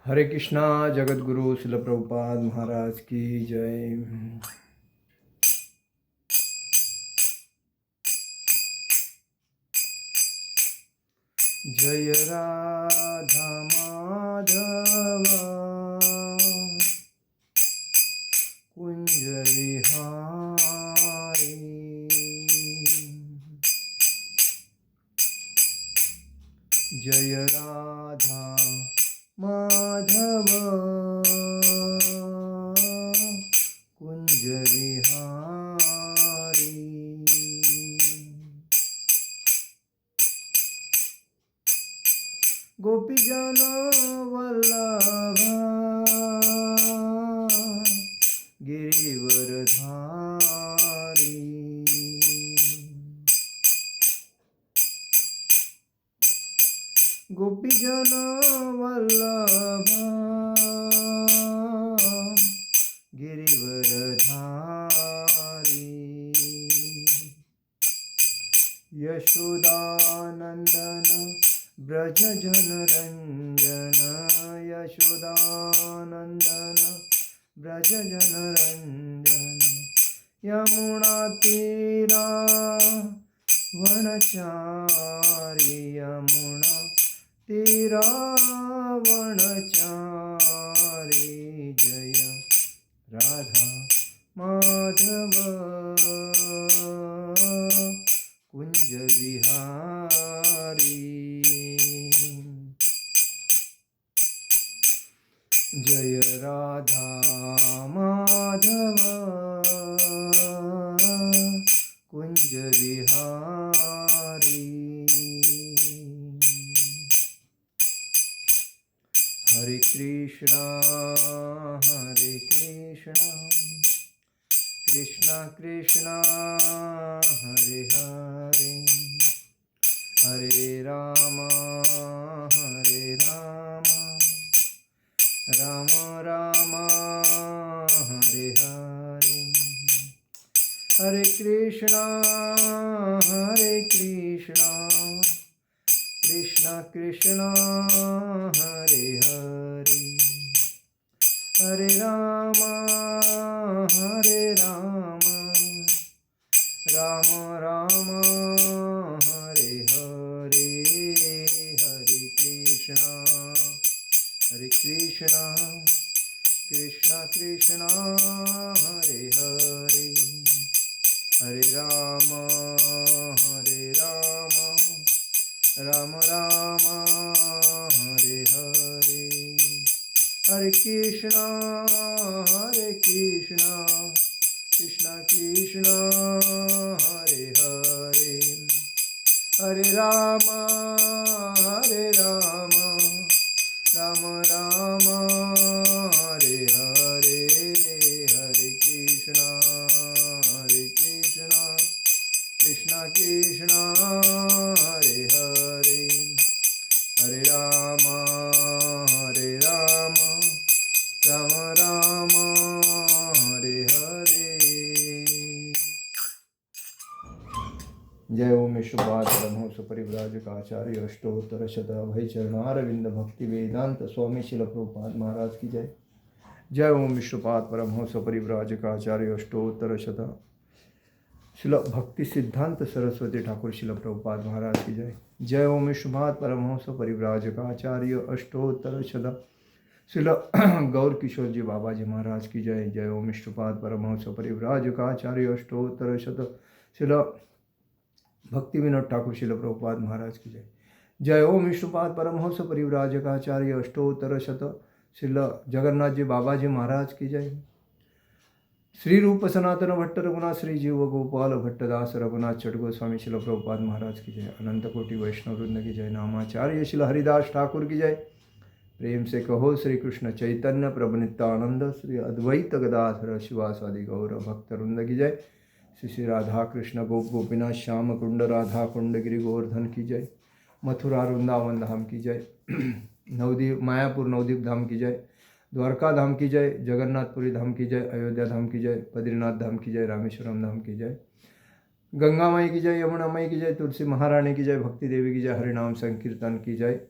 हरे कृष्णा। जगत गुरु शिल प्रभुपाद महाराज की जय। जय राधा माधव कुंज विहारी। जय राधा माधव कुंज विहारी। गोपीजन वल्लभ गिरिवरधारी। गोपीजन वल्लभ गिरिवरधारी। यशोदानंदन ब्रज जनरंजन। यशोदानंदन ब्रज जनरंजन। यमुना तीरा वनचारी। यमुना तीरा वनचारी। जय राधा माधव कुंज विहारी। जय राधा माधव कुंज विहारी। हरे कृष्णा कृष्णा कृष्णा हरे हरे। हरे राम राम राम हरे हरे। हरे कृष्णा कृष्णा कृष्णा हरे हरे। हरे राम राम राम हरे हरे। हरे कृष्णा कृष्णा कृष्णा हरे हरे। हरे राम राम राम हरे हरे। हरे कृष्णा कृष्णा कृष्णा हरे हरे। हरे राम राम राम हरे हरे। हरे कृष्णा कृष्णा कृष्णा हरे हरे। हरे राम राम राम हरे हरे। जय ओम विश्वपाद परमहंस परिव्राजक आचार्य अष्टोत्तर शत अभय चरणारविंद भक्ति वेदांत स्वामी शिल प्रभुपाद महाराज की जय। जय ओम विश्वपाद परमहंस परिव्राजक आचार्य अष्टोत्तर शत शिल भक्ति सिद्धांत सरस्वती ठाकुर शिल प्रभुपाद महाराज की जय। जय ओम विश्वपाद परमहंस परिव्राजक आचार्य अष्टोत्तर शत शिल गौर किशोर जी बाबा जी महाराज की जय। जय ओम विष्णुपाद परमहंस परिव्राजक आचार्य अष्टोत्तर शत शिल भक्ति विनोद ठाकुर शिल प्रभुपाद महाराज की जय। जय ओम विष्णुपाद परमहंस परिव्राजक आचार्य अष्टोत्तर शत शिल जगन्नाथ जी बाबा जी महाराज की जय। श्री रूप सनातन भट्ट रघुनाथ श्री जीव गोपाल भट्टदास रघुनाथ चट गोस्वामी शिल प्रभुपाद महाराज की जय। अनंत कोटि वैष्णव वृंद की जय। नामाचार्य शिल हरिदास ठाकुर की जय। प्रेम से कहो श्री कृष्ण चैतन्य प्रभु नित्यानंद श्री अद्वैत गदाधर शिवासादि गौर भक्त वृंद की जय। श्री श्री राधा कृष्ण गोप गोपीनाथ श्याम कुंड राधा कुंड गिरि गोवर्धन की जय। मथुरा वृंदावन धाम की जय। नवदीप मायापुर नवदीप धाम की जय। द्वारका धाम की जय। जगन्नाथपुरी धाम की जय। अयोध्या धाम की जय। बद्रीनाथ धाम की जय। रामेश्वरम धाम की जय। गंगा माई की जय। यमुना माई की जय। तुलसी महारानी की जय। भक्ति देवी की जय। हरिनाम संकीर्तन की जय।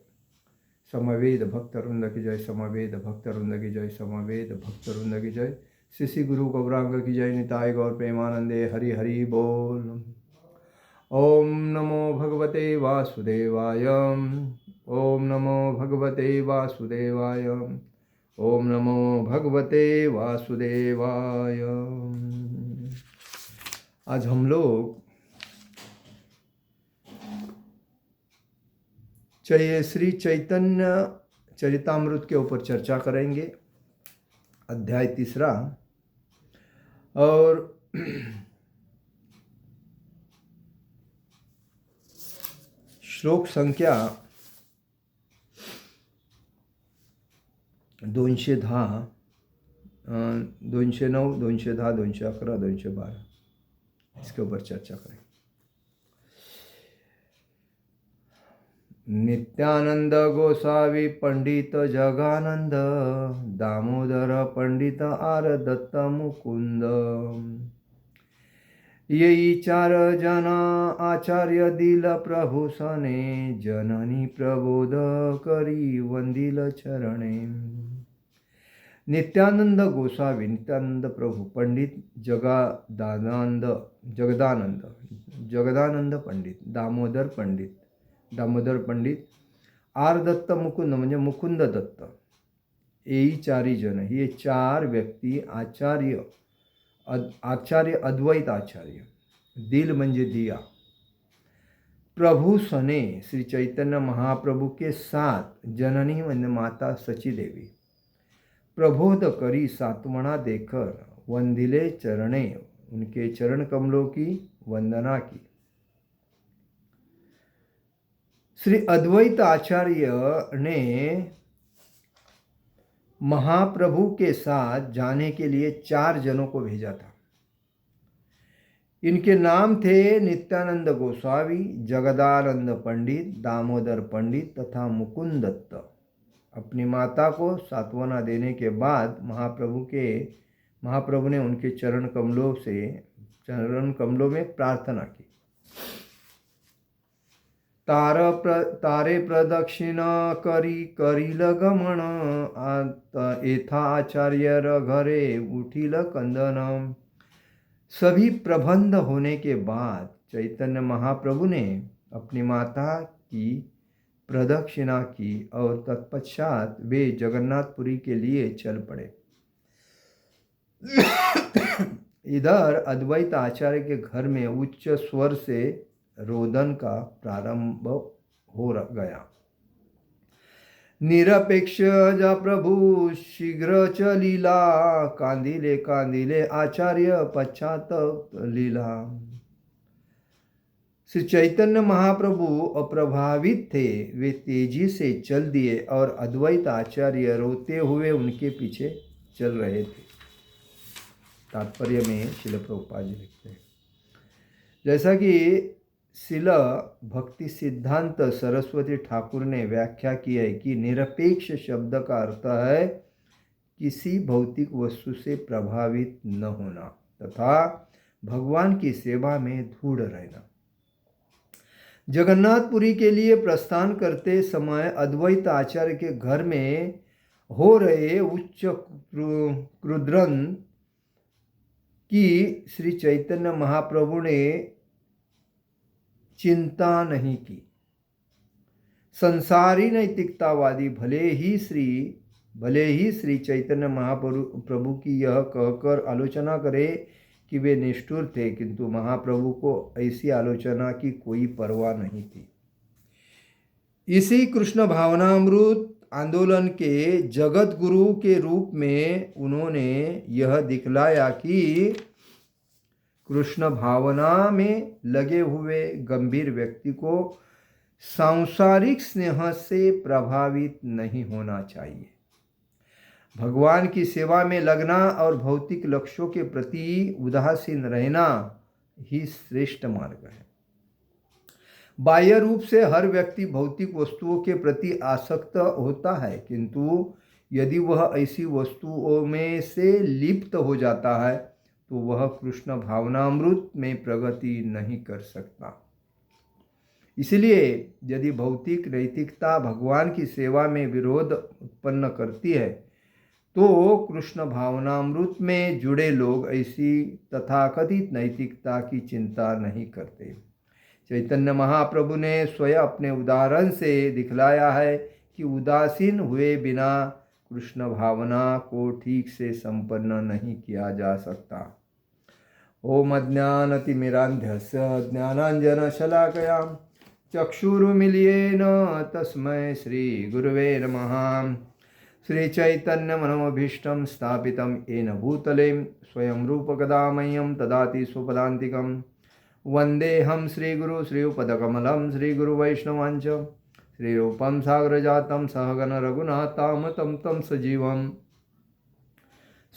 समवेद भक्तवृंद की जय, समवेद भक्तवृंद की जय, समवेद भक्तवृंद की जय। श्री श्री गुरु गौरांग की जय। निताय गौर प्रेमानंदे। हरि हरि बोल। ओम नमो भगवते वासुदेवाय। ओम नमो भगवते वासुदेवाय। ओम नमो भगवते वासुदेवाय। आज हम लोग श्री चैतन्य चरितामृत के ऊपर चर्चा करेंगे, अध्याय 3 और श्लोक संख्या 210, 209, 210, 211, 212 इसके ऊपर चर्चा करें। नित्यानंद गोसावी पंडित जगानंद, दामोदर पंडित आर दत्त मुकुंद, यही 4 जना आचार्य दिल प्रभु सने, जननी प्रबोध करी वंदिल चरणे। नित्यानंद गोसावी, नित्यानंद प्रभु, पंडित जगदानंद, जगदानंद पंडित, दामोदर पंडित, आर दत्त मुकुंद म्हणजे मुकुंद दत्त, यही 4 जन, ये 4 व्यक्ती आचार्य अद्वैत आचार्य, दिल म्हणजे दिया, प्रभु सने श्री चैतन्य महाप्रभु के साथ, जननी म्हणजे माता सची देवी, प्रबोध करी सांत्वना देकर, वंदिले चरणे उनके चरण कमलों की वंदना की। श्री अद्वैत आचार्य ने महाप्रभु के साथ जाने के लिए 4 जनों को भेजा था। इनके नाम थे नित्यानंद गोसावी, जगदानंद पंडित, दामोदर पंडित तथा मुकुंद दत्त। अपनी माता को सांत्वना देने के बाद महाप्रभु ने उनके चरण कमलों में प्रार्थना की। तारे प्रदक्षिण करील गमन, एथा आचार्य घरे उठिल कंदन। सभी प्रबंध होने के बाद चैतन्य महाप्रभु ने अपनी माता की प्रदक्षिणा की और तत्पश्चात वे जगन्नाथपुरी के लिए चल पड़े। इधर अद्वैत आचार्य के घर में उच्च स्वर से रोदन का प्रारंभ हो गया। निरपेक्ष जा प्रभु शीघ्र चलीला, कांदिले आचार्य पश्चात लीला। श्री चैतन्य महाप्रभु अप्रभावित थे, वे तेजी से चल दिए और अद्वैत आचार्य रोते हुए उनके पीछे चल रहे थे। तात्पर्य में श्रील प्रभुपाद जी लिखते हैं, जैसा कि श्रील भक्ति सिद्धांत सरस्वती ठाकुर ने व्याख्या की है कि निरपेक्ष शब्द का अर्थ है किसी भौतिक वस्तु से प्रभावित न होना तथा भगवान की सेवा में दृढ़ रहना। जगन्नाथपुरी के लिए प्रस्थान करते समय अद्वैत आचार्य के घर में हो रहे उच्च क्रुद्रन की श्री चैतन्य महाप्रभु ने चिंता नहीं की। संसारी नैतिकतावादी भले ही श्री चैतन्य महाप्रभु की यह कहकर आलोचना करे कि वे निष्ठुर थे, किंतु महाप्रभु को ऐसी आलोचना की कोई परवाह नहीं थी। इसी कृष्ण भावनामृत आंदोलन के जगत गुरु के रूप में उन्होंने यह दिखलाया कि कृष्ण भावना में लगे हुए गंभीर व्यक्ति को सांसारिक स्नेह से प्रभावित नहीं होना चाहिए। भगवान की सेवा में लगना और भौतिक लक्ष्यों के प्रति उदासीन रहना ही श्रेष्ठ मार्ग है। बाह्य रूप से हर व्यक्ति भौतिक वस्तुओं के प्रति आसक्त होता है, किंतु यदि वह ऐसी वस्तुओं में से लिप्त हो जाता है तो वह कृष्ण भावनामृत में प्रगति नहीं कर सकता। इसलिए यदि भौतिक नैतिकता भगवान की सेवा में विरोध उत्पन्न करती है तो कृष्ण भावनामृत में जुड़े लोग ऐसी तथाकथित नैतिकता की चिंता नहीं करते। चैतन्य महाप्रभु ने स्वयं अपने उदाहरण से दिखलाया है कि उदासीन हुए बिना कृष्ण भावना को ठीक से संपन्न नहीं किया जा सकता। ओम अज्ञानतिमिरान्धस्य ज्ञानाञ्जनशलाकया चक्षुरुन्मीलितेन तस्मै श्रीगुरवे नमः। श्रीचैतन्यमनोभीष्टं स्थापितं येन भूतले स्वयं रूपकदामह्यं ददाति स्वपदान्तिकं। वन्देऽहं श्रीगुरु श्रीयुपदकमलं श्रीगुरुवैष्णवांच श्रीरूपं साग्रजातं सहगण रघुनाथामतं तं सजीवम्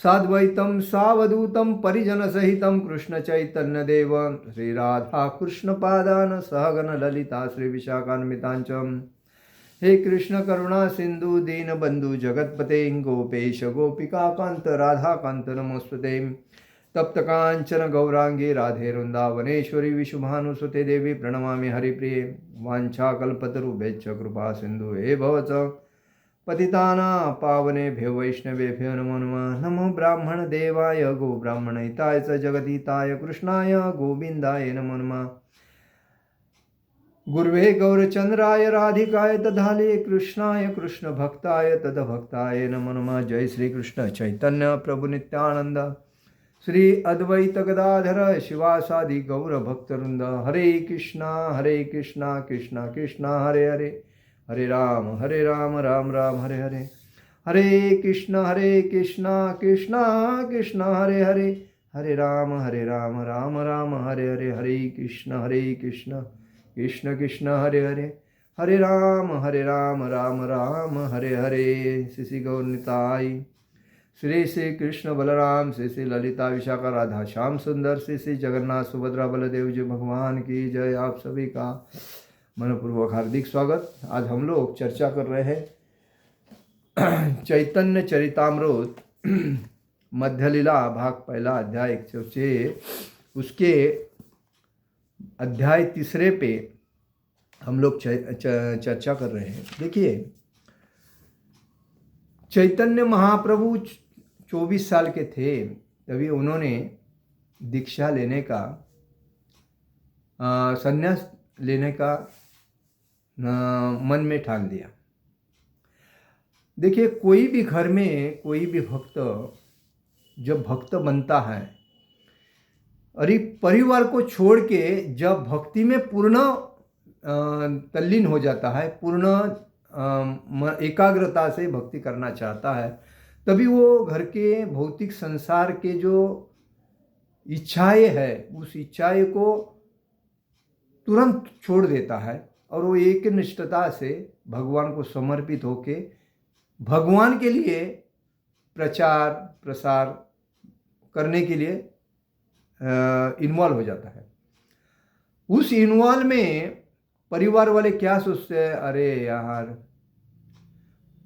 साद्वैतं सावधूतं परिजनसहितं कृष्णचैतन्यदेव श्रीराधाकृष्णपादान् सहगण ललिता श्रीविशाखान्वितांच। हे कृष्ण करुणा सिंधु दीनबंधु जगतपते गोपेश गोपिकाकांत राधाकांत नमोस्तुते। तप्त कांचन गौरांगी राधे वृंदावनेश्वरी विशुभानुसुते देवी प्रणमामि हरिप्रिये। वाञ्छाकल्पतरुभ्यश्च कृपा सिंधु हे भवच पतितानां पावनेभ्यो वैष्णवेभ्यो नमो नमः। नमो ब्राह्मण देवाय गो ब्राह्मणहिताय च जगद्हिताय कृष्णाय गोविन्दाय नमो नमः। गुरुवे गौरचंद्राय राधिकाय तदाले कृष्णाय कृष्ण भक्ताय तदभक्ताय नमो नमः। जय श्री कृष्ण चैतन्य प्रभु नित्यानंद श्री अद्वैत गदाधर शिवासादि गौर भक्तवृंद। हरे कृष्णा कृष्णा कृष्णा हरे हरे हरे राम राम राम हरे हरे। हरे कृष्णा कृष्णा कृष्णा हरे हरे हरे राम राम राम हरे हरे। हरे कृष्ण कृष्ण कृष्ण हरे हरे हरे राम राम राम हरे हरे। श्री गौरनिताई श्री श्री कृष्ण बलराम श्री श्री ललिता विशाखा राधा श्याम सुंदर श्री श्री जगन्नाथ सुभद्रा बलदेव जी भगवान की जय। आप सभी का मनपूर्वक हार्दिक स्वागत। आज हम लोग चर्चा कर रहे हैं चैतन्य चरितामृत मध्यलीला भाग पहला अध्याय 106 उसके अध्याय 3 पे हम लोग चर्चा कर रहे हैं। देखिए चैतन्य महाप्रभु 24 साल के थे तभी उन्होंने दीक्षा लेने का संन्यास लेने का मन में ठान लिया। देखिए कोई भी घर में कोई भी भक्त जब भक्त बनता है और परिवार को छोड़ के जब भक्ति में पूर्ण तल्लीन हो जाता है, पूर्ण एकाग्रता से भक्ति करना चाहता है, तभी वो घर के भौतिक संसार के जो इच्छाएं है उस इच्छाएं को तुरंत छोड़ देता है और वो एक निष्ठता से भगवान को समर्पित होके भगवान के लिए प्रचार प्रसार करने के लिए इन्वॉल्व हो जाता है। उस इन्वॉल्व में परिवार वाले क्या सोचते हैं, अरे यार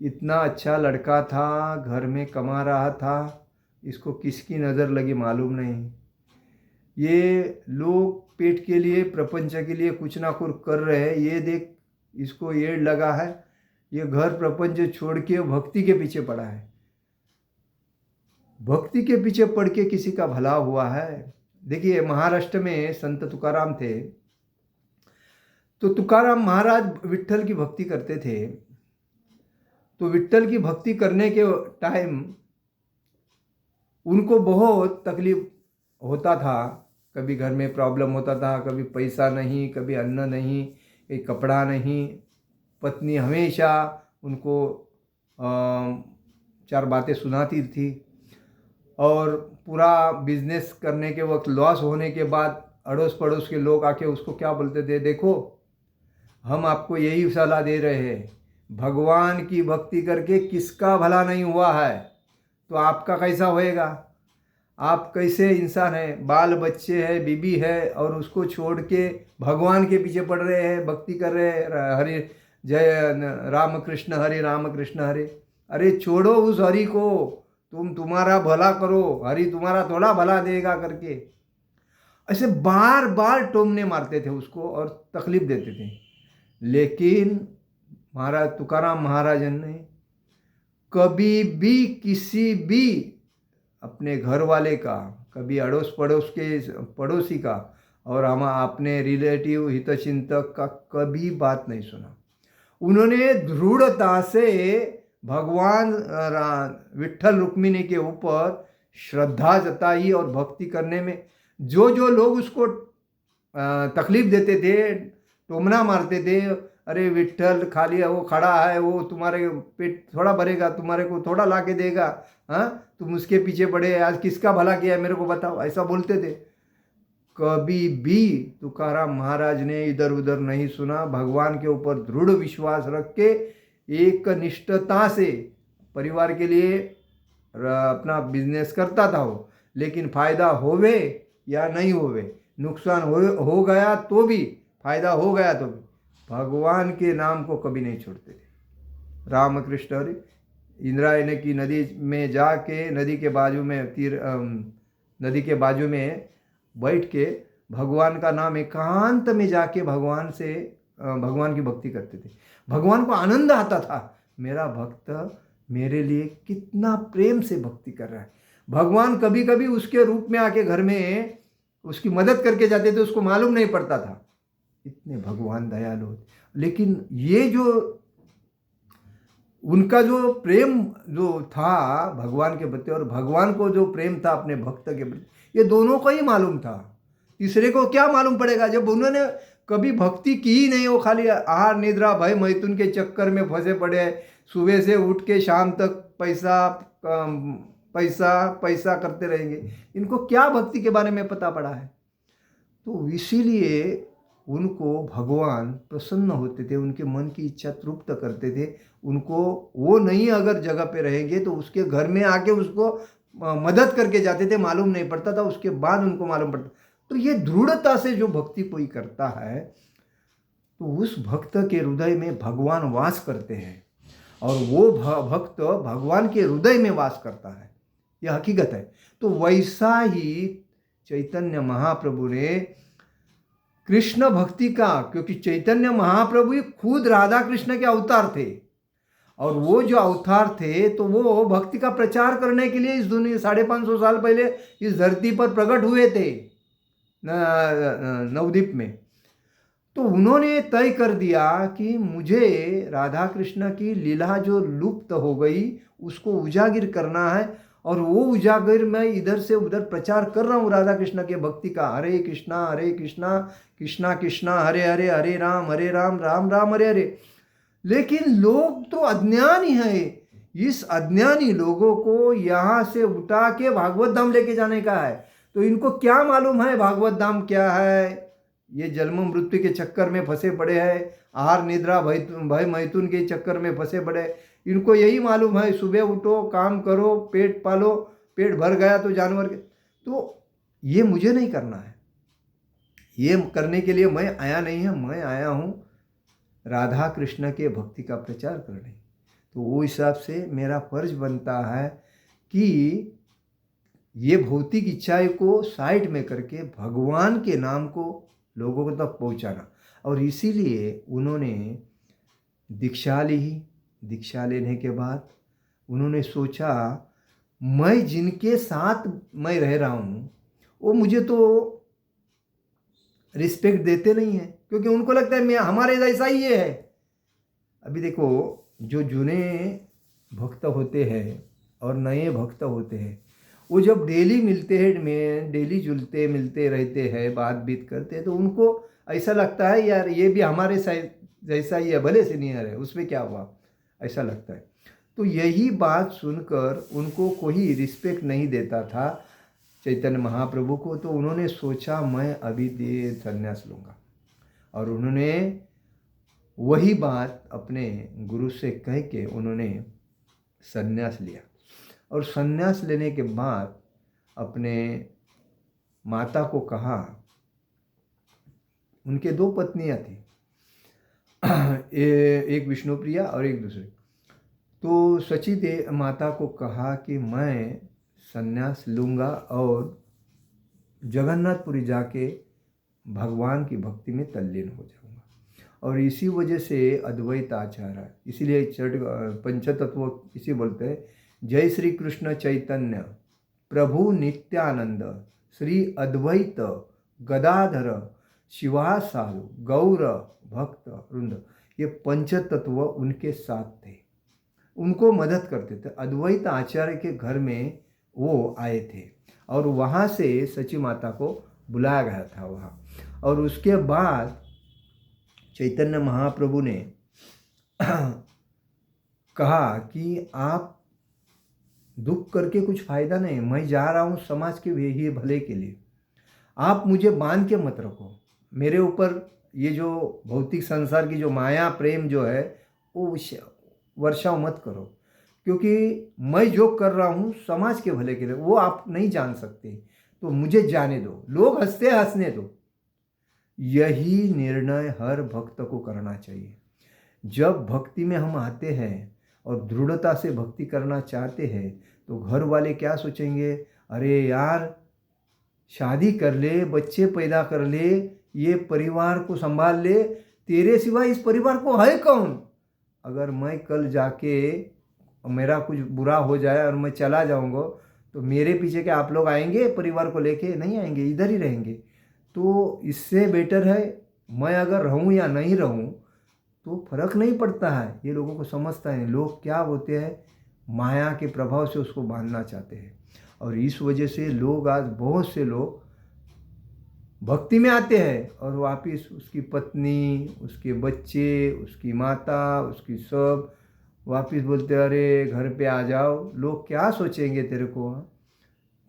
इतना अच्छा लड़का था, घर में कमा रहा था, इसको किसकी नज़र लगी मालूम नहीं। ये लोग पेट के लिए प्रपंच के लिए कुछ ना कुछ कर रहे हैं, ये देख इसको येड़ लगा है, ये घर प्रपंच छोड़ के भक्ति के पीछे पड़ा है। भक्ति के पीछे पड़ के किसी का भला हुआ है। देखिए महाराष्ट्र में संत तुकाराम थे, तो तुकाराम महाराज विट्ठल की भक्ति करते थे। तो विट्ठल की भक्ति करने के टाइम उनको बहुत तकलीफ होता था। कभी घर में प्रॉब्लम होता था, कभी पैसा नहीं, कभी अन्न नहीं, एक कपड़ा नहीं। पत्नी हमेशा उनको 4 बातें सुनाती थी और पूरा बिजनेस करने के वक्त लॉस होने के बाद अड़ोस पड़ोस के लोग आके उसको क्या बोलते थे, देखो हम आपको यही सलाह दे रहे हैं, भगवान की भक्ति करके किसका भला नहीं हुआ है तो आपका कैसा होएगा। आप कैसे इंसान हैं, बाल बच्चे हैं, बीबी है और उसको छोड़ के भगवान के पीछे पड़ रहे हैं, भक्ति कर रहे हैं, हरि जय राम कृष्ण हरे। अरे छोड़ो उस हरि को, तुम्हारा भला करो, हरि तुम्हारा थोड़ा भला देगा करके ऐसे बार बार टोमने मारते थे उसको और तकलीफ देते थे। लेकिन महाराज तुकाराम महाराजन ने कभी भी किसी भी अपने घर वाले का, कभी अड़ोस पड़ोस के पड़ोसी का और हम अपने रिलेटिव हितचिंतक का कभी बात नहीं सुना। उन्होंने दृढ़ता से भगवान विट्ठल रुक्मिणी के ऊपर श्रद्धा जताई और भक्ति करने में जो जो लोग उसको तकलीफ देते थे, टोमना मारते थे, अरे विट्ठल खाली है, वो खड़ा है, वो तुम्हारे पेट थोड़ा भरेगा, तुम्हारे को थोड़ा ला के देगा, हाँ तुम उसके पीछे पड़े, आज किसका भला किया है मेरे को बताओ, ऐसा बोलते थे। कभी भी तुकाराम महाराज ने इधर उधर नहीं सुना। भगवान के ऊपर दृढ़ विश्वास रख के एक निष्ठता से परिवार के लिए अपना बिजनेस करता था वो, लेकिन फायदा होवे या नहीं होवे, नुकसान हो गया तो भी, फायदा हो गया तो भी, भगवान के नाम को कभी नहीं छोड़ते थे। रामकृष्ण हरि इंद्रायणी की नदी में जाके नदी के बाजू में बैठ के भगवान का नाम एकांत में जाके भगवान की भक्ति करते थे। भगवान को आनंद आता था, मेरा भक्त मेरे लिए कितना प्रेम से भक्ति कर रहा है। भगवान कभी कभी उसके रूप में आके घर में उसकी मदद करके जाते थे, उसको मालूम नहीं पड़ता था, इतने भगवान दयालु। लेकिन ये जो उनका जो प्रेम जो था भगवान के प्रति और भगवान को जो प्रेम था अपने भक्त के प्रति, ये दोनों को ही मालूम था। तीसरे को क्या मालूम पड़ेगा जब उन्होंने कभी भक्ति की ही नहीं, वो खाली आहार निद्रा भय मैथुन के चक्कर में फंसे पड़े हैं। सुबह से उठ के शाम तक पैसा पैसा पैसा करते रहेंगे, इनको क्या भक्ति के बारे में पता पड़ा है। तो इसीलिए उनको भगवान प्रसन्न होते थे, उनके मन की इच्छा तृप्त करते थे। उनको वो नहीं अगर जगह पे रहेंगे तो उसके घर में आके उसको मदद करके जाते थे, मालूम नहीं पड़ता था, उसके बाद उनको मालूम पड़ता। तो ये दृढ़ता से जो भक्ति कोई करता है तो उस भक्त के हृदय में भगवान वास करते हैं और वो भक्त भगवान के हृदय में वास करता है, यह हकीकत है। तो वैसा ही चैतन्य महाप्रभु ने कृष्ण भक्ति का, क्योंकि चैतन्य महाप्रभु ही खुद राधा कृष्ण के अवतार थे और वो जो अवतार थे तो वो भक्ति का प्रचार करने के लिए इस दुनिया 550 साल पहले इस धरती पर प्रकट हुए थे नवद्वीप में। तो उन्होंने तय कर दिया कि मुझे राधा कृष्ण की लीला जो लुप्त हो गई उसको उजागर करना है और वो उजागर मैं इधर से उधर प्रचार कर रहा हूँ राधा कृष्ण के भक्ति का। हरे कृष्णा कृष्णा कृष्णा हरे हरे, हरे राम राम राम हरे हरे। लेकिन लोग तो अज्ञानी हैं, इस अज्ञानी लोगों को यहाँ से उठा के भागवत धाम लेके जाने का है। तो इनको क्या मालूम है भागवत धाम क्या है, ये जन्म मृत्यु के चक्कर में फंसे पड़े हैं, आहार निद्रा भय मैथुन के चक्कर में फंसे पड़े। इनको यही मालूम है सुबह उठो काम करो पेट पालो, पेट भर गया तो जानवर के। तो ये मुझे नहीं करना है, ये करने के लिए मैं आया नहीं है, मैं आया हूँ राधा कृष्ण के भक्ति का प्रचार करने। तो वो हिसाब से मेरा फर्ज बनता है कि ये भौतिक इच्छाएं को साइड में करके भगवान के नाम को लोगों तक पहुंचाना। और इसीलिए उन्होंने दीक्षा ली। दीक्षा लेने के बाद उन्होंने सोचा मैं जिनके साथ मैं रह रहा हूँ वो मुझे तो रिस्पेक्ट देते नहीं हैं, क्योंकि उनको लगता है मैं हमारे जैसा ही ये है। अभी देखो जो जुने भक्त होते हैं और नए भक्त होते हैं, वो जब डेली मिलते हैं, डेली जुलते मिलते रहते हैं, बात बीत करते हैं, तो उनको ऐसा लगता है यार ये भी हमारे जैसा ही है, भले सीनियर है, उसमें क्या हुआ, ऐसा लगता है। तो यही बात सुनकर उनको कोई रिस्पेक्ट नहीं देता था चैतन्य महाप्रभु को। तो उन्होंने सोचा मैं अभी संन्यास लूँगा, और उन्होंने वही बात अपने गुरु से कह के उन्होंने संन्यास लिया। और संन्यास लेने के बाद अपने माता को कहा, उनके 2 पत्नियां थी, एक विष्णुप्रिया और एक दूसरी। तो सची देव माता को कहा कि मैं संन्यास लूँगा और जगन्नाथपुरी जाके भगवान की भक्ति में तल्लीन हो जाऊँगा। और इसी वजह से अद्वैत आचार है। इसीलिए पंचतत्व इसी बोलते हैं, जय श्री कृष्ण चैतन्य प्रभु नित्यानंद श्री अद्वैत गदाधर शिवासारु गौर भक्त वृंद। ये पंचतत्व उनके साथ थे, उनको मदद करते थे। अद्वैत आचार्य के घर में वो आए थे और वहाँ से सची माता को बुलाया गया था वहाँ। और उसके बाद चैतन्य महाप्रभु ने कहा कि आप दुख करके कुछ फ़ायदा नहीं, मैं जा रहा हूँ समाज के ही भले के लिए, आप मुझे बांध के मत रखो। मेरे ऊपर ये जो भौतिक संसार की जो माया प्रेम जो है वो वर्षाव मत करो, क्योंकि मैं जो कर रहा हूँ समाज के भले के लिए, वो आप नहीं जान सकते, तो मुझे जाने दो, लोग हंसते हंसने दो। यही निर्णय हर भक्त को करना चाहिए। जब भक्ति में हम आते हैं और दृढ़ता से भक्ति करना चाहते हैं तो घर वाले क्या सोचेंगे, अरे यार शादी कर ले, बच्चे पैदा कर ले, ये परिवार को संभाल ले, तेरे सिवा इस परिवार को है कौन। अगर मैं कल जाके मेरा कुछ बुरा हो जाए और मैं चला जाऊंगा तो मेरे पीछे क्या आप लोग आएंगे परिवार को लेके? नहीं आएंगे, इधर ही रहेंगे। तो इससे बेटर है मैं अगर रहूं या नहीं रहूं तो फर्क नहीं पड़ता है, ये लोगों को समझता है नहीं। लोग क्या होते हैं, माया के प्रभाव से उसको बांधना चाहते हैं। और इस वजह से लोग आज बहुत से लोग भक्ति में आते हैं और वापिस उसकी पत्नी, उसके बच्चे, उसकी माता, उसकी सब वापिस बोलते अरे घर पे आ जाओ, लोग क्या सोचेंगे तेरे को,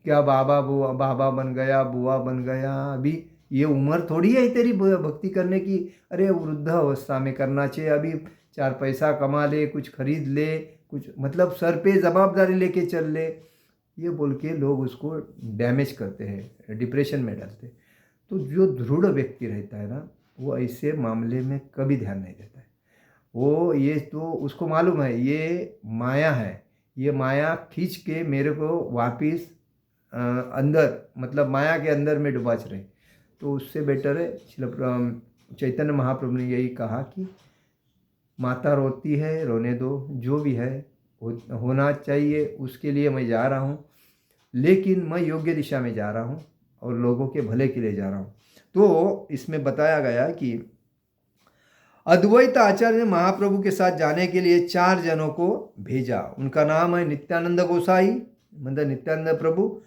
क्या बाबा बन गया, बुआ बन गया, अभी ये उम्र थोड़ी है तेरी भक्ति करने की, अरे वृद्ध अवस्था में करना चाहिए, अभी 4 पैसा कमा ले, कुछ खरीद ले, कुछ मतलब सर पे जवाबदारी लेके चल ले, ये बोल के लोग उसको डैमेज करते हैं, डिप्रेशन में डालते। तो जो दृढ़ व्यक्ति रहता है ना, वो ऐसे मामले में कभी ध्यान नहीं देता है। वो ये तो उसको मालूम है ये माया है, ये माया खींच के मेरे को वापिस अंदर मतलब माया के अंदर में डुबाच रहे। तो उससे बेटर है चैतन्य महाप्रभु ने यही कहा कि माता रोती है, रोने दो, जो भी है होना चाहिए, उसके लिए मैं जा रहा हूँ, लेकिन मैं योग्य दिशा में जा रहा हूँ और लोगों के भले के लिए जा रहा हूँ। तो इसमें बताया गया कि अद्वैत आचार्य ने महाप्रभु के साथ जाने के लिए 4 जनों को भेजा। उनका नाम है नित्यानंद गोसाई मतलब नित्यानंद प्रभु,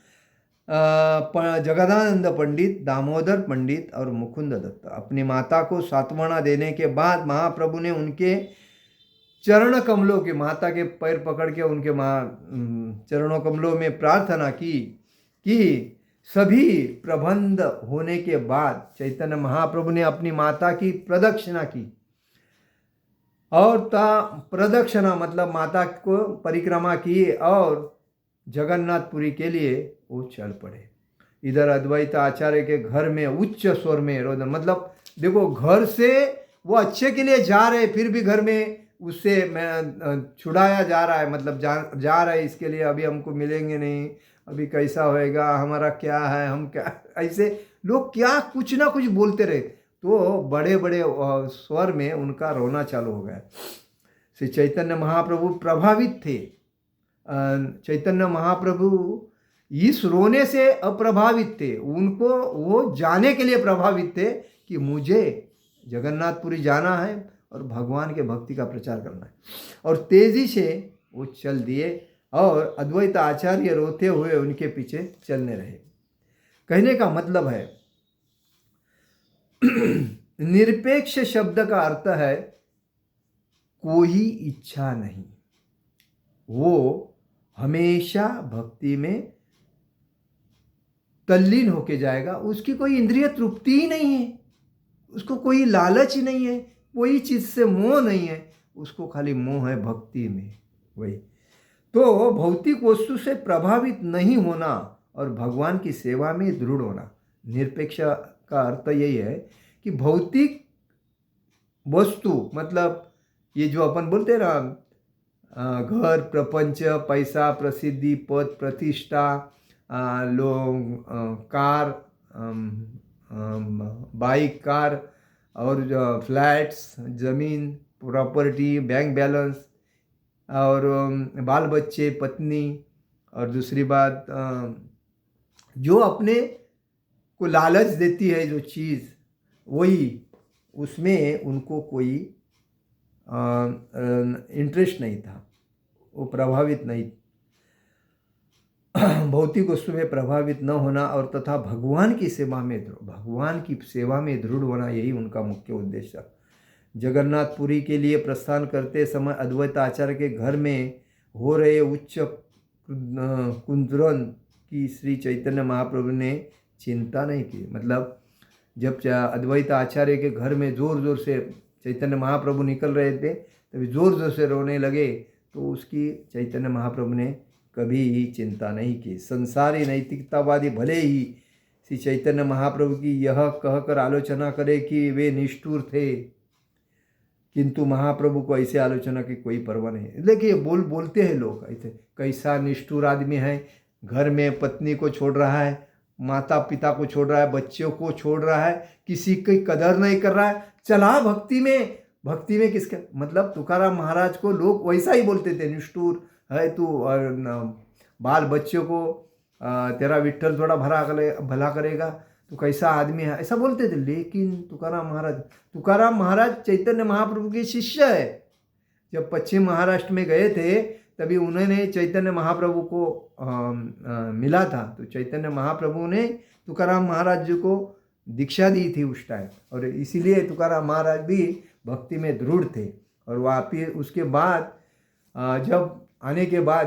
जगदानंद पंडित, दामोदर पंडित और मुकुंद दत्त। अपनी माता को सांत्वना देने के बाद महाप्रभु ने उनके चरण कमलों के, माता के पैर पकड़ के उनके चरणों कमलों में प्रार्थना की कि सभी प्रबंध होने के बाद चैतन्य महाप्रभु ने अपनी माता की प्रदक्षिणा की। और प्रदक्षिणा मतलब माता को परिक्रमा की और जगन्नाथपुरी के लिए वो चल पड़े। इधर अद्वैत आचार्य के घर में उच्च स्वर में रोदन, मतलब देखो घर से वो अच्छे के लिए जा रहे, फिर भी घर में उससे छुड़ाया जा रहा है, मतलब जा रहा है इसके लिए, अभी हमको मिलेंगे नहीं, अभी कैसा होएगा, हमारा क्या है, हम क्या, ऐसे लोग क्या कुछ ना कुछ बोलते रहे। तो बड़े बड़े स्वर में उनका रोना चालू हो गया। श्री चैतन्य महाप्रभु प्रभावित थे। चैतन्य महाप्रभु इस रोने से अप्रभावित थे, उनको वो जाने के लिए प्रभावित थे कि मुझे जगन्नाथपुरी जाना है और भगवान के भक्ति का प्रचार करना है। और तेजी से वो चल दिए और अद्वैत आचार्य रोते हुए उनके पीछे चलने रहे। कहने का मतलब है निरपेक्ष शब्द का अर्थ है कोई इच्छा नहीं, वो हमेशा भक्ति में तल्लीन होके जाएगा, उसकी कोई इंद्रिय तृप्ति ही नहीं है, उसको कोई लालच ही नहीं है, कोई चीज से मोह नहीं है, उसको खाली मोह है भक्ति में। वही तो भौतिक वस्तु से प्रभावित नहीं होना और भगवान की सेवा में दृढ़ होना। निरपेक्ष का अर्थ यही है कि भौतिक वस्तु मतलब ये जो अपन बोलते हैं ना, घर, प्रपंच, पैसा, प्रसिद्धि, पद, प्रतिष्ठा, लोग, कार, बाइक, कार और फ्लैट्स, ज़मीन, प्रॉपर्टी, बैंक बैलेंस, और बाल बच्चे, पत्नी, और दूसरी बात जो अपने को लालच देती है जो चीज़, वही उसमें उनको कोई इंटरेस्ट नहीं था, वो प्रभावित नहीं, भौतिक वस्तु में प्रभावित न होना, और तथा भगवान की सेवा में दृढ़ होना, यही उनका मुख्य उद्देश्य। जगन्नाथपुरी के लिए प्रस्थान करते समय अद्वैत आचार्य के घर में हो रहे उच्च कुंद्रन की श्री चैतन्य महाप्रभु ने चिंता नहीं की। मतलब जब अद्वैत आचार्य के घर में ज़ोर ज़ोर से चैतन्य महाप्रभु निकल रहे थे, तभी ज़ोर ज़ोर से रोने लगे, तो उसकी चैतन्य महाप्रभु ने कभी ही चिंता नहीं की। संसारी नैतिकतावादी भले ही श्री चैतन्य महाप्रभु की यह कहकर आलोचना करे कि वे निष्ठुर थे, किंतु महाप्रभु को ऐसे आलोचना की कोई परवाह नहीं। देखिए बोलते हैं लोग ऐसे, कैसा निष्ठुर आदमी है, घर में पत्नी को छोड़ रहा है, माता पिता को छोड़ रहा है, बच्चों को छोड़ रहा है, किसी की कदर नहीं कर रहा है, चला भक्ति में किसका मतलब। तुकाराम महाराज को लोग वैसा ही बोलते थे, निष्ठुर है तू, और बाल बच्चों को तेरा विठ्ठल थोड़ा भला करेगा, तो कैसा आदमी है, ऐसा बोलते थे। लेकिन तुकाराम महाराज चैतन्य महाप्रभु के शिष्य है। जब पश्चिम महाराष्ट्र में गए थे, तभी उन्होंने चैतन्य महाप्रभु को मिला था, तो चैतन्य महाप्रभु ने तुकाराम महाराज जी को दीक्षा दी थी उस टाइम, और इसीलिए तुकाराम महाराज भी भक्ति में दृढ़ थे। और वापिस उसके बाद जब आने के बाद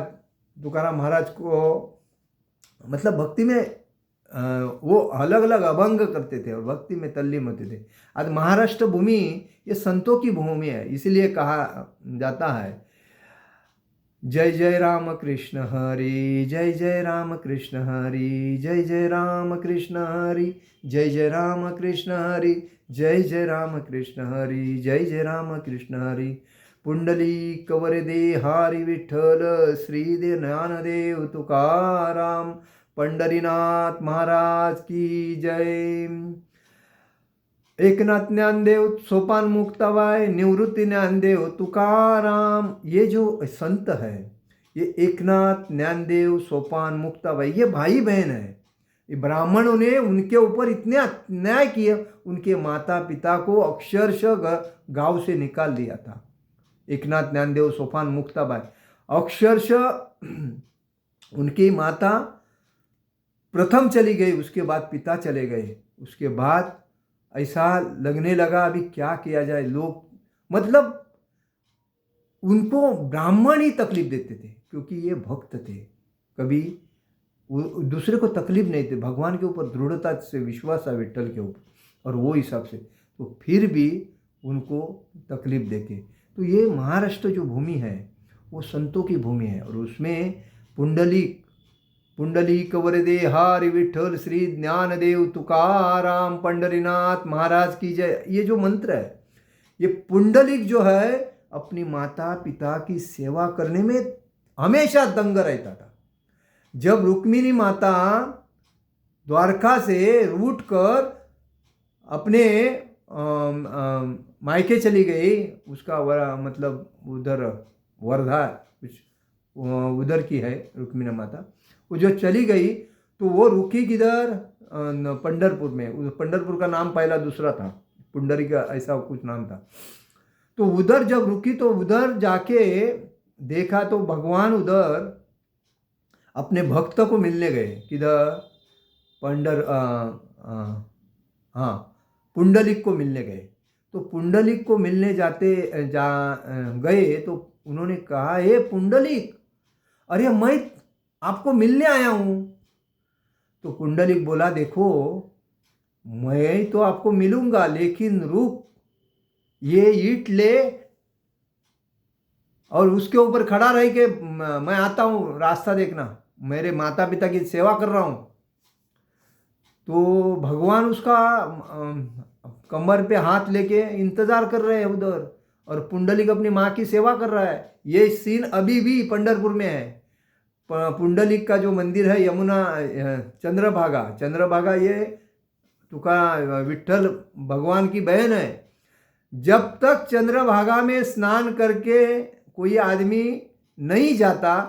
तुकाराम महाराज को मतलब भक्ति में वो अलग अलग अभंग करते थे और भक्ति में तल्लीन होते थे। आज महाराष्ट्र भूमि ये संतों की भूमि है, इसलिए कहा जाता है जय जय राम कृष्ण हरि, जय जय राम कृष्ण हरि, जय जय राम कृष्ण हरि, जय जय राम कृष्ण हरि, जय जय राम कृष्ण हरि, जय जय राम कृष्ण हरि। पुंडली कवरदे हरि विठ्ठल, श्री ज्ञानदेव तुकाराम, पंढरीनाथ महाराज की जय। एकनाथ ज्ञानदेव सोपान मुक्ताबाई, निवृत्ति ज्ञानदेव तुकाराम, ये जो संत है, ये एकनाथ ज्ञानदेव सोपान मुक्ताबाई, ये भाई बहन है। ये ब्राह्मणों ने उनके ऊपर इतने अन्याय किए, उनके माता पिता को अक्षरशः गांव से निकाल दिया था। एकनाथ ज्ञानदेव सोपान मुक्ताबाई, अक्षरशः उनकी माता प्रथम चली गई, उसके बाद पिता चले गए। उसके बाद ऐसा लगने लगा अभी क्या किया जाए। लोग मतलब उनको ब्राह्मण ही तकलीफ देते थे, क्योंकि ये भक्त थे, कभी दूसरे को तकलीफ नहीं थे। भगवान के ऊपर दृढ़ता से विश्वास है, विठ्ठल के ऊपर, और वो हिसाब से तो फिर भी उनको तकलीफ देके। तो ये महाराष्ट्र जो भूमि है वो संतों की भूमि है, और उसमें पुंडलिक वरदे हरि विठ्ठल, श्री ज्ञानदेव तुकाराम, पंढरीनाथ महाराज की जय, ये जो मंत्र है, ये पुंडलिक जो है अपनी माता पिता की सेवा करने में हमेशा दंग रहता था। जब रुक्मिणी माता द्वारका से रूट कर अपने मायके चली गई, उसका मतलब उधर वर्धा उधर की है रुक्मिणी माता, वो जो चली गई तो वो रुकी किधर, पंढरपुर में। पंढरपुर का नाम पहला दूसरा था, पुंडरी का ऐसा कुछ नाम था। तो उधर जब रुकी तो उधर जाके देखा तो भगवान उधर अपने भक्त को मिलने गए, किधर पुंडलिक को मिलने गए। तो पुंडलिक को मिलने गए तो उन्होंने कहा, हे पुंडलिक, अरे मैं आपको मिलने आया हूँ। तो पुंडलिक बोला, देखो मैं तो आपको मिलूंगा, लेकिन रुक, ये ईंट ले और उसके ऊपर खड़ा रह के मैं आता हूँ, रास्ता देखना, मेरे माता पिता की सेवा कर रहा हूँ। तो भगवान उसका कमर पे हाथ लेके इंतजार कर रहे हैं उधर, और पुंडलिक अपनी माँ की सेवा कर रहा है। ये सीन अभी भी पंढरपुर में है। पुंडलिक का जो मंदिर है यमुना चंद्रभागा, ये विट्ठल भगवान की बहन है। जब तक चंद्रभागा में स्नान करके कोई आदमी नहीं जाता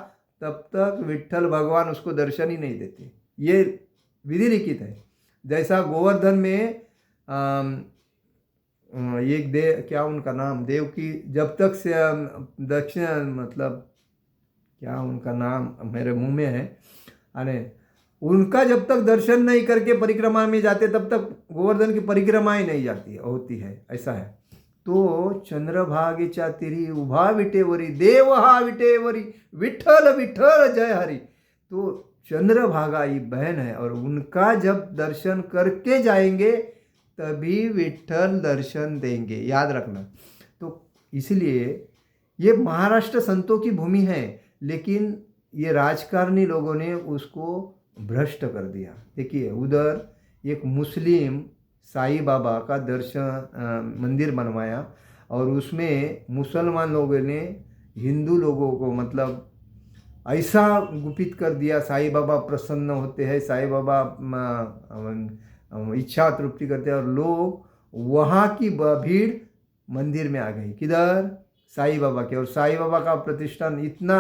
तब तक विट्ठल भगवान उसको दर्शन ही नहीं देते। ये विधि लिखित है। जैसा गोवर्धन में एक क्या उनका नाम, देव की जब तक से दक्षिण मतलब क्या उनका नाम मेरे मुंह में है, अरे उनका जब तक दर्शन नहीं करके परिक्रमा में जाते तब तक गोवर्धन की परिक्रमा ही नहीं जाती होती है, ऐसा है। तो चंद्रभागेच्या तीरी उभा विटेवरी देव हा विटेवरी विठ्ठल विठ्ठल जय हरी। तो चंद्रभागा ये बहन है और उनका जब दर्शन करके जाएंगे तभी विठ्ठल दर्शन देंगे, याद रखना। तो इसलिए ये महाराष्ट्र संतों की भूमि है, लेकिन ये राजकारणी लोगों ने उसको भ्रष्ट कर दिया। देखिए उधर एक मुस्लिम साईं बाबा का दर्शन मंदिर बनवाया और उसमें मुसलमान लोगों ने हिंदू लोगों को मतलब ऐसा गुपित कर दिया। साईं बाबा प्रसन्न होते हैं, साईं बाबा इच्छा तृप्ति करते हैं और लोग वहाँ की भीड़ मंदिर में आ गई। किधर? साईं बाबा के। और साईं बाबा का प्रतिष्ठान इतना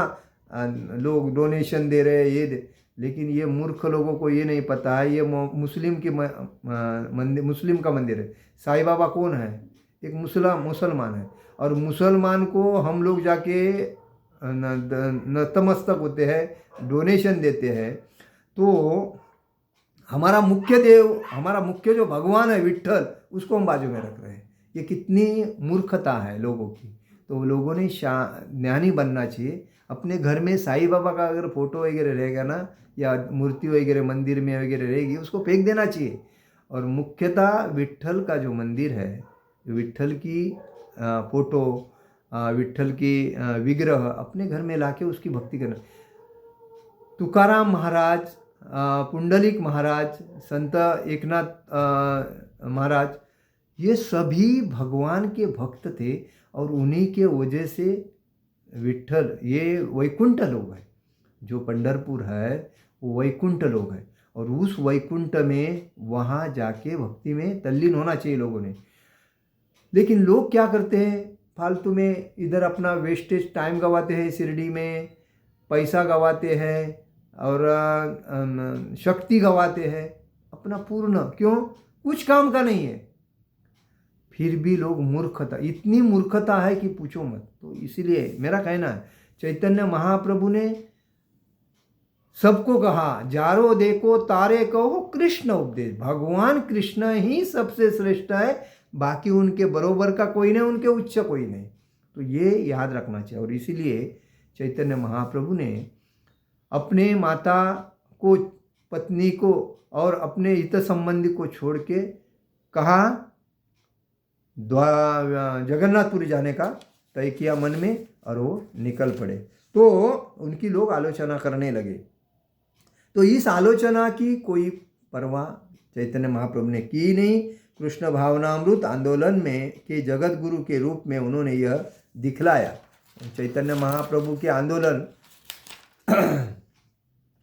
लोग डोनेशन दे रहे हैं ये दे, लेकिन ये मूर्ख लोगों को ये नहीं पता है ये मुस्लिम की मंदिर, मुस्लिम का मंदिर है। साईं बाबा कौन है? एक मुसलमान है। और मुसलमान को हम लोग जाके नतमस्तक होते हैं, डोनेशन देते हैं। तो हमारा मुख्य देव, हमारा मुख्य जो भगवान है विट्ठल, उसको हम बाजू में रख रहे हैं। ये कितनी मूर्खता है लोगों की। तो लोगों ने ज्ञानी बनना चाहिए। अपने घर में साईं बाबा का अगर फोटो वगैरह रहेगा ना, या मूर्ति वगैरह मंदिर में वगैरह रहेगी, उसको फेंक देना चाहिए। और मुख्यतः विट्ठल का जो मंदिर है, विट्ठल की फोटो, विट्ठल की विग्रह अपने घर में लाके उसकी भक्ति करना। तुकाराम महाराज, पुंडलिक महाराज, संत एकनाथ महाराज, ये सभी भगवान के भक्त थे और उन्हीं के वजह से विट्ठल, ये वैकुंठ लोग हैं। जो पंढरपुर है वो वैकुंठ लोग हैं और उस वैकुंठ में वहाँ जाके भक्ति में तल्लीन होना चाहिए लोगों ने। लेकिन लोग क्या करते हैं, फालतू में इधर अपना वेस्टेज टाइम गवाते हैं, शिरडी में पैसा गवाते हैं और शक्ति गवाते हैं अपना पूर्ण। क्यों? कुछ काम का नहीं है। फिर भी लोग मूर्खता, इतनी मूर्खता है कि पूछो मत। तो इसीलिए मेरा कहना है, चैतन्य महाप्रभु ने सबको कहा, जारो देखो तारे कहो कृष्ण उपदेश। भगवान कृष्ण ही सबसे श्रेष्ठ है, बाकी उनके बरोबर का कोई नहीं, उनके उच्च कोई नहीं। तो ये याद रखना चाहिए। और इसीलिए चैतन्य महाप्रभु ने अपने माता को, पत्नी को और अपने हित संबंधी को छोड़ के कहा जगन्नाथपुरी जाने का तय किया मन में और वो निकल पड़े। तो उनकी लोग आलोचना करने लगे। तो इस आलोचना की कोई परवाह चैतन्य महाप्रभु ने की नहीं। कृष्ण भावनामृत आंदोलन में के जगत गुरु के रूप में उन्होंने यह दिखलाया। चैतन्य महाप्रभु के आंदोलन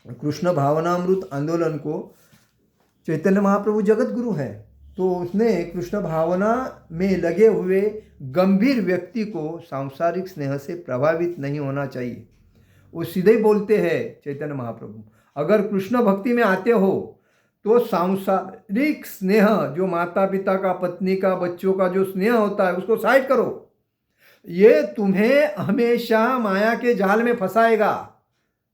कृष्ण भावनामृत आंदोलन को चैतन्य महाप्रभु जगत गुरु है, तो उसने कृष्ण भावना में लगे हुए गंभीर व्यक्ति को सांसारिक स्नेह से प्रभावित नहीं होना चाहिए। वो सीधे ही बोलते हैं चैतन्य महाप्रभु, अगर कृष्ण भक्ति में आते हो तो सांसारिक स्नेह, जो माता पिता का, पत्नी का, बच्चों का जो स्नेह होता है उसको साइड करो। ये तुम्हें हमेशा माया के जाल में फंसाएगा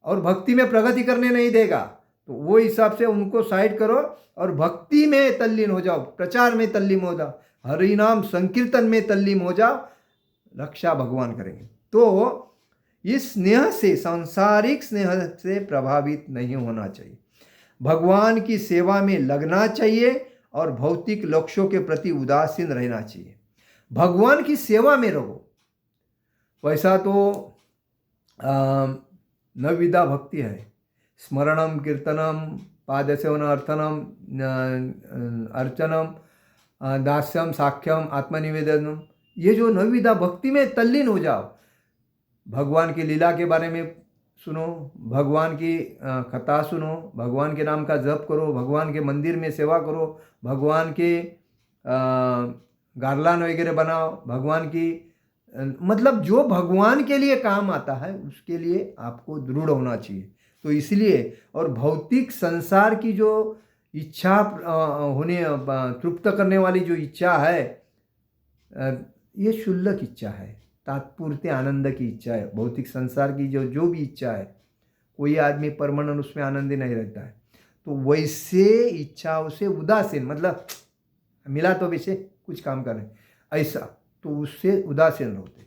और भक्ति में प्रगति करने नहीं देगा। तो वो हिसाब से उनको साइड करो और भक्ति में तल्लीन हो जाओ, प्रचार में तल्लीन हो जाओ, हरि नाम संकीर्तन में तल्लीन हो जाओ, रक्षा भगवान करेंगे। तो इस स्नेह से, सांसारिक स्नेह से प्रभावित नहीं होना चाहिए। भगवान की सेवा में लगना चाहिए और भौतिक लक्ष्यों के प्रति उदासीन रहना चाहिए। भगवान की सेवा में रहो। वैसा तो नवविधा भक्ति है, स्मरणम, कीर्तनम, पादसेवन, अर्थनम, अर्चनम, दास्यम, साख्यम, आत्मनिवेदनम। ये जो नवविधा भक्ति में तल्लीन हो जाओ, भगवान की लीला के बारे में सुनो, भगवान की कथा सुनो, भगवान के नाम का जप करो, भगवान के मंदिर में सेवा करो, भगवान के गार्लान वगैरह बनाओ, भगवान की मतलब जो भगवान के लिए काम आता है उसके लिए आपको दृढ़ होना चाहिए। तो इसलिए और भौतिक संसार की जो इच्छा होने तृप्त करने वाली जो इच्छा है, ये क्षुल्लक इच्छा है, तात्पुरते आनंद की इच्छा है। भौतिक संसार की जो भी इच्छा है, कोई आदमी परमानेंट उसमें आनंदी नहीं रहता है। तो वैसे इच्छाओं से उदासीन, मतलब मिला तो वैसे कुछ काम कर रहे ऐसा, तो उससे उदासीन होते।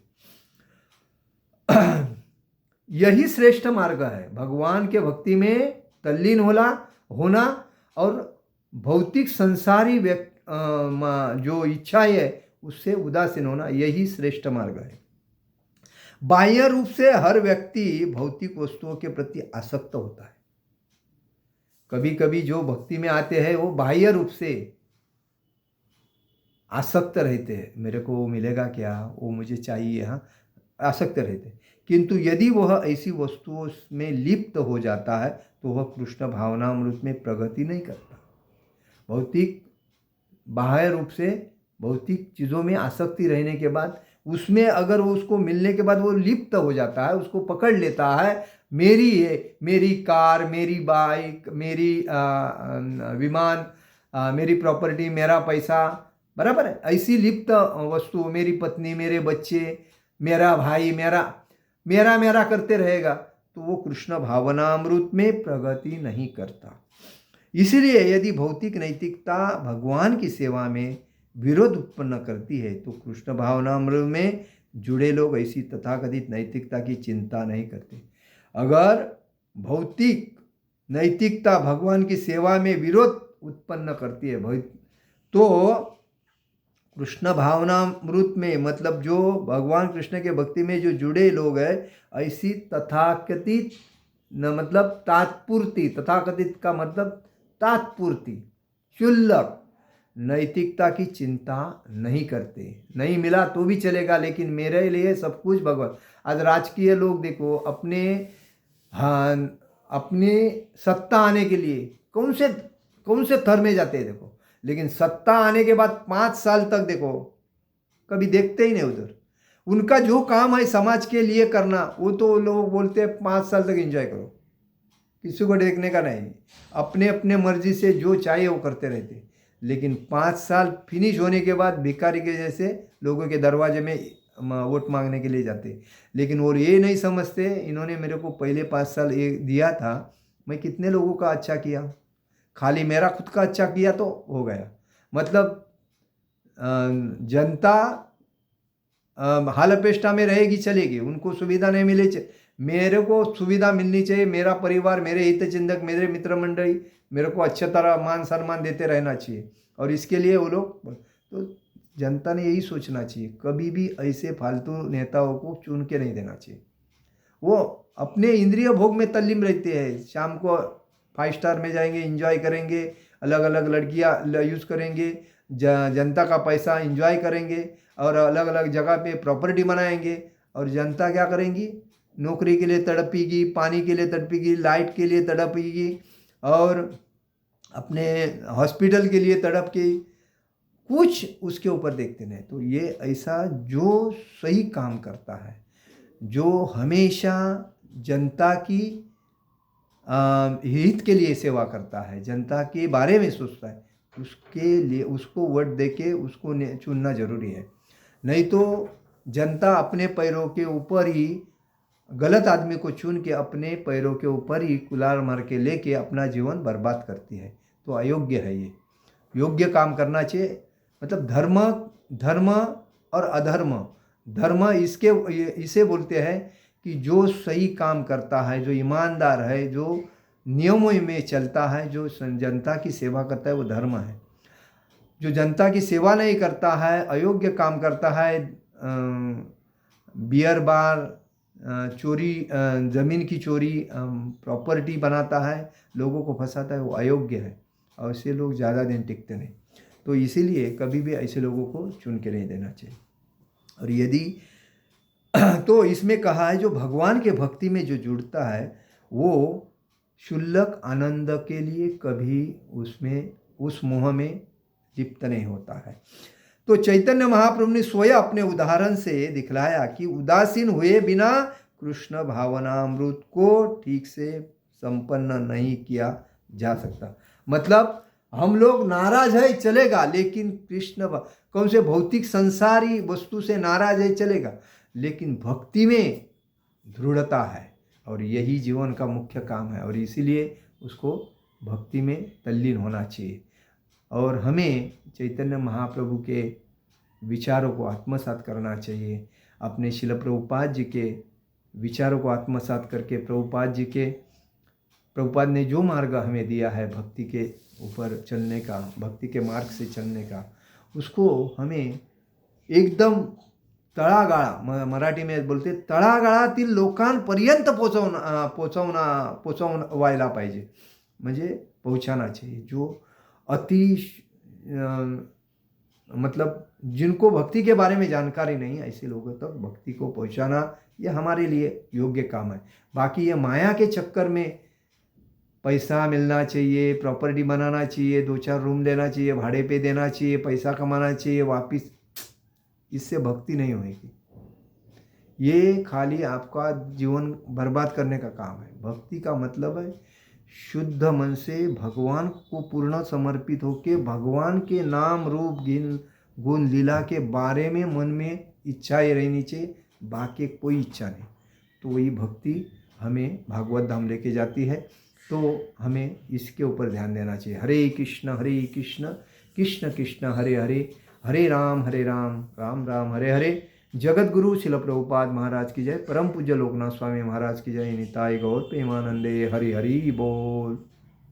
यही श्रेष्ठ मार्ग है, भगवान के भक्ति में तल्लीन होना और भौतिक संसारी जो इच्छा है उससे उदासीन होना, यही श्रेष्ठ मार्ग है। बाह्य रूप से हर व्यक्ति भौतिक वस्तुओं के प्रति आसक्त होता है। कभी कभी जो भक्ति में आते हैं वो बाह्य रूप से आसक्त रहते हैं, मेरे को वो मिलेगा क्या, वो मुझे चाहिए, हाँ, आसक्त रहते। किंतु यदि वह ऐसी वस्तुओं में लिप्त हो जाता है तो वह कृष्ण भावनामृत में प्रगति नहीं करता। भौतिक बाह्य रूप से भौतिक चीज़ों में आसक्ति रहने के बाद उसमें अगर वो उसको मिलने के बाद वो लिप्त हो जाता है, उसको पकड़ लेता है, मेरी है, मेरी कार, मेरी बाइक, मेरी विमान, मेरी प्रॉपर्टी, मेरा पैसा, बराबर है, ऐसी लिप्त वस्तु, मेरी पत्नी, मेरे बच्चे, मेरा भाई, मेरा मेरा मेरा करते रहेगा तो वो कृष्ण भावनामृत में प्रगति नहीं करता। इसलिए यदि भौतिक नैतिकता भगवान की सेवा में विरोध उत्पन्न करती है तो कृष्ण भावनामृत में जुड़े लोग ऐसी तथाकथित नैतिकता की चिंता नहीं करते। अगर भौतिक नैतिकता भगवान की सेवा में विरोध उत्पन्न करती है तो कृष्ण भावनामृत में, मतलब जो भगवान कृष्ण के भक्ति में जो जुड़े लोग हैं, ऐसी तथाकथित मतलब तात्पूर्ति, तथाकथित का मतलब तात्पूर्ति, क्षुल्लक नैतिकता की चिंता नहीं करते। नहीं मिला तो भी चलेगा, लेकिन मेरे लिए सब कुछ भगवान। आज राजकीय लोग देखो, अपने सत्ता आने के लिए कौन से थर में जाते हैं देखो, लेकिन सत्ता आने के बाद 5 साल तक देखो कभी देखते ही नहीं उधर। उनका जो काम है समाज के लिए करना, वो तो लोग बोलते हैं 5 साल तक एंजॉय करो, किसी को देखने का नहीं, अपने अपने मर्जी से जो चाहे वो करते रहते। लेकिन 5 साल फिनिश होने के बाद भिखारी के जैसे लोगों के दरवाजे में वोट मांगने के लिए जाते। लेकिन वो ये नहीं समझते, इन्होंने मेरे को पहले 5 साल ये दिया था, मैं कितने लोगों का अच्छा किया, खाली मेरा खुद का अच्छा किया तो हो गया। मतलब जनता हालअपेष्टा में रहेगी चलेगी, उनको सुविधा नहीं मिले, मेरे को सुविधा मिलनी चाहिए, मेरा परिवार, मेरे हितचिंतक, मेरे मित्र मंडली मेरे को अच्छी तरह मान सम्मान देते रहना चाहिए। और इसके लिए वो लोग, तो जनता ने यही सोचना चाहिए, कभी भी ऐसे फालतू नेताओं को चुन के नहीं देना चाहिए। वो अपने इंद्रिय भोग में तल्लीन रहते हैं, शाम को 5 स्टार में जाएंगे, एंजॉय करेंगे, अलग अलग लड़कियां यूज़ करेंगे, जनता का पैसा एंजॉय करेंगे और अलग अलग जगह पे प्रॉपर्टी बनाएंगे। और जनता क्या करेंगी, नौकरी के लिए तड़पेगी, पानी के लिए तड़पेगी, लाइट के लिए तड़पेगी और अपने हॉस्पिटल के लिए तड़पेगी, कुछ उसके ऊपर देखते नहीं। तो ये ऐसा जो सही काम करता है, जो हमेशा जनता की हित के लिए सेवा करता है, जनता के बारे में सोचता है, उसके लिए उसको वोट देके उसको चुनना जरूरी है। नहीं तो जनता अपने पैरों के ऊपर ही गलत आदमी को चुन के अपने पैरों के ऊपर ही कुल्हाड़ मार के लेके अपना जीवन बर्बाद करती है। तो अयोग्य है ये, योग्य काम करना चाहिए। मतलब धर्म और अधर्म, धर्म इसे बोलते हैं कि जो सही काम करता है, जो ईमानदार है, जो नियमों में चलता है, जो जनता की सेवा करता है, वो धर्म है। जो जनता की सेवा नहीं करता है, अयोग्य काम करता है, बियर बार, चोरी, ज़मीन की चोरी, प्रॉपर्टी बनाता है, लोगों को फंसाता है, वो अयोग्य है। और ऐसे लोग ज़्यादा दिन टिकते नहीं। तो इसीलिए कभी भी ऐसे लोगों को चुन के नहीं देना चाहिए। और यदि तो इसमें कहा है जो भगवान के भक्ति में जो जुड़ता है वो क्षुल्लक आनंद के लिए कभी उसमें उस मोह में लिप्त नहीं होता है। तो चैतन्य महाप्रभु ने स्वयं अपने उदाहरण से दिखलाया कि उदासीन हुए बिना कृष्ण भावनामृत को ठीक से संपन्न नहीं किया जा सकता। मतलब हम लोग नाराज है चलेगा, लेकिन कृष्ण कौन से भौतिक संसारी वस्तु से नाराज है चलेगा, लेकिन भक्ति में दृढ़ता है और यही जीवन का मुख्य काम है। और इसीलिए उसको भक्ति में तल्लीन होना चाहिए। और हमें चैतन्य महाप्रभु के विचारों को आत्मसात करना चाहिए। अपने शिल प्रभुपाद जी के विचारों को आत्मसात करके प्रभुपाद ने जो मार्ग हमें दिया है भक्ति के ऊपर चलने का, भक्ति के मार्ग से चलने का, उसको हमें एकदम तळागाळा, मराठी में बोलते तळागाळातील लोकांपर्यंत पोचवायला पाहिजे, म्हणजे पहुंचाना चाहिए। जो मतलब जिनको भक्ति के बारे में जानकारी नहीं, ऐसे लोगों तक भक्ति को पहुंचाना ये हमारे लिए योग्य काम है। बाकी ये माया के चक्कर में पैसा मिलना चाहिए, प्रॉपर्टी बनाना चाहिए, 2-4 रूम लेना चाहिए, भाड़े पे देना चाहिए, पैसा कमाना चाहिए वापिस, इससे भक्ति नहीं होगी। ये खाली आपका जीवन बर्बाद करने का काम है। भक्ति का मतलब है शुद्ध मन से भगवान को पूर्ण समर्पित होके भगवान के नाम रूप गुण लीला के बारे में मन में इच्छाएं रहनी चाहिए, बाकी कोई इच्छा नहीं। तो वही भक्ति हमें भागवत धाम लेके जाती है। तो हमें इसके ऊपर ध्यान देना चाहिए। हरे कृष्ण कृष्ण कृष्ण हरे हरे, हरे राम राम राम हरे हरे। जगत गुरु शिल प्रभुपाद महाराज की जय। परम पूज्य लोकनाथ स्वामी महाराज की जय। निताय गौर प्रेमानंदे। हरि हरि बोल।